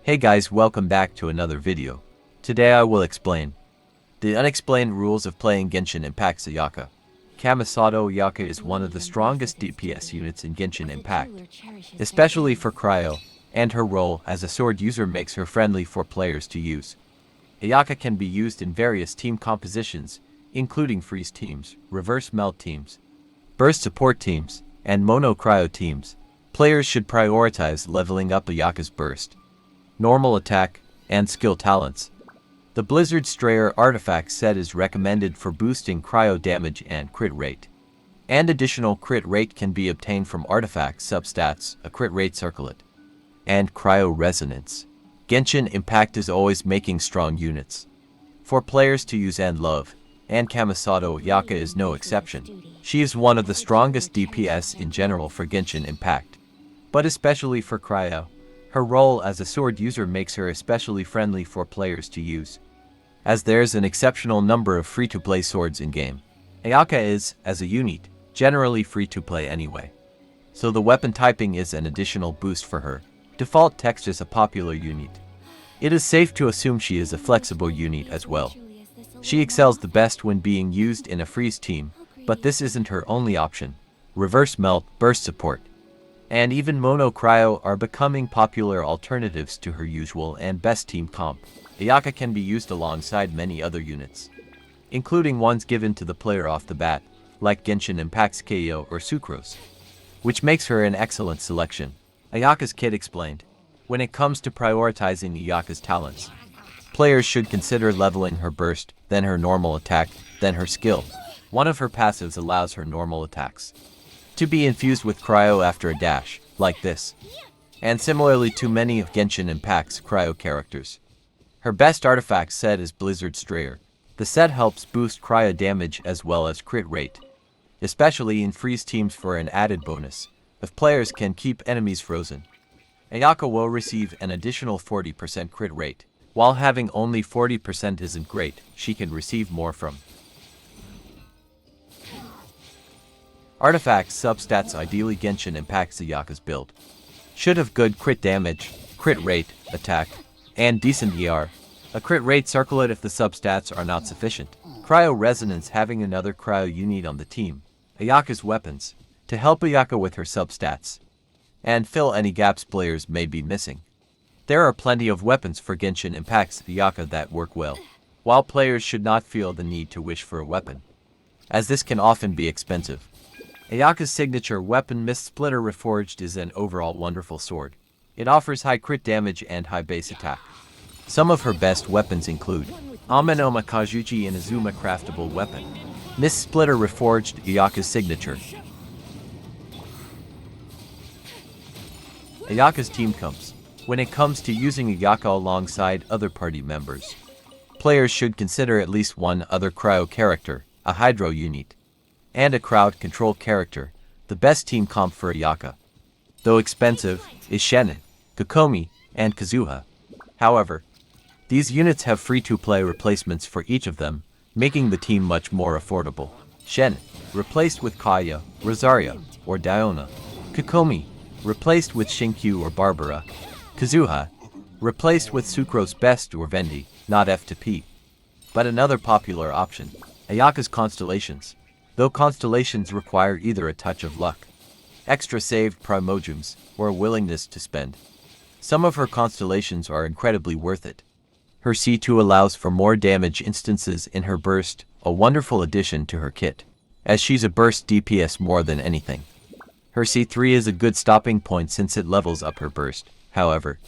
Hey guys, welcome back to another video. Today I will explain the unexplained rules of playing Genshin Impact Ayaka. Kamisato Ayaka is one of the strongest DPS units in Genshin Impact, especially for Cryo, and her role as a sword user makes her friendly for players to use. Ayaka can be used in various team compositions, including freeze teams, reverse melt teams, burst support teams, and mono cryo teams. Players should prioritize leveling up Ayaka's burst, normal attack, and skill talents. The Blizzard Strayer artifact set is recommended for boosting cryo damage and crit rate. And additional crit rate can be obtained from artifact substats, a crit rate circlet, and cryo resonance. Genshin Impact is always making strong units for players to use and love, and Kamisato Ayaka is no exception. She is one of the strongest DPS in general for Genshin Impact, but especially for cryo. Her role as a sword user makes her especially friendly for players to use, as there's an exceptional number of free-to-play swords in-game. Ayaka is, as a unit, generally free-to-play anyway, so the weapon typing is an additional boost for her. Default text is a popular unit. It is safe to assume she is a flexible unit as well. She excels the best when being used in a freeze team, but this isn't her only option. Reverse melt, burst support, and even mono cryo are becoming popular alternatives to her usual and best team comp. Ayaka can be used alongside many other units, including ones given to the player off the bat, like Genshin Impact's Kyo or Sucrose, which makes her an excellent selection. Ayaka's kit explained. When it comes to prioritizing Ayaka's talents, players should consider leveling her burst, then her normal attack, then her skill. One of her passives allows her normal attacks to be infused with cryo after a dash, like this, and similarly to many of Genshin Impact's cryo characters. Her best artifact set is Blizzard Strayer. The set helps boost cryo damage as well as crit rate, especially in freeze teams for an added bonus, if players can keep enemies frozen. Ayaka will receive an additional 40% crit rate. While having only 40% isn't great, she can receive more from artifact substats. Ideally, Genshin Impact's Ayaka's build should have good crit damage, crit rate, attack, and decent ER. A crit rate circlet if the substats are not sufficient. Cryo resonance, having another cryo unit on the team. Ayaka's weapons to help Ayaka with her substats and fill any gaps players may be missing. There are plenty of weapons for Genshin Impact's Ayaka that work well, while players should not feel the need to wish for a weapon, as this can often be expensive. Ayaka's signature weapon, Mist Splitter Reforged, is an overall wonderful sword. It offers high crit damage and high base attack. Some of her best weapons include Amenoma Kajuchi, and Azuma craftable weapon. Mist Splitter Reforged, Ayaka's signature. Ayaka's team comps. When it comes to using Ayaka alongside other party members, players should consider at least one other cryo character, a hydro unit, and a crowd control character. The best team comp for Ayaka, though expensive, is Shannon, Kokomi, and Kazuha. However, these units have free-to-play replacements for each of them, making the team much more affordable. Shannon, replaced with Kaya, Rosaria, or Diona. Kokomi, replaced with Shinkyu or Barbara. Kazuha, replaced with Sucrose Best or Vendi, not F2P. But another popular option, Ayaka's constellations. Though constellations require either a touch of luck, extra saved primogems, or a willingness to spend, some of her constellations are incredibly worth it. Her C2 allows for more damage instances in her burst, a wonderful addition to her kit, as she's a burst DPS more than anything. Her C3 is a good stopping point since it levels up her burst. However,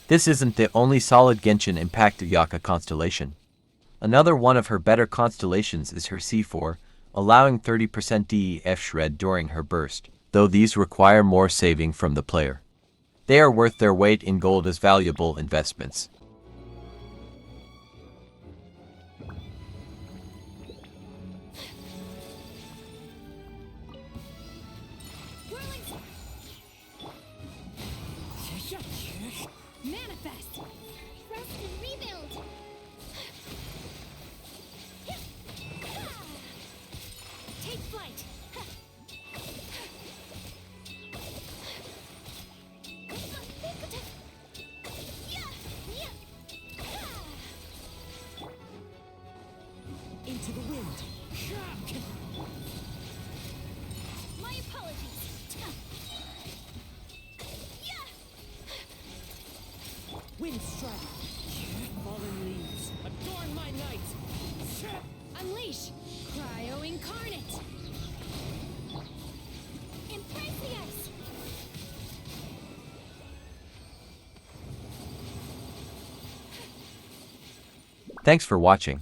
this isn't the only solid Genshin Impact Ayaka constellation. Another one of her better constellations is her C4, allowing 30% DEF shred during her burst, though these require more saving from the player. They are worth their weight in gold as valuable investments. Manifest! Rest and rebuild! Take flight! Unleash! Cryo Incarnate! Impressious! Thanks for watching.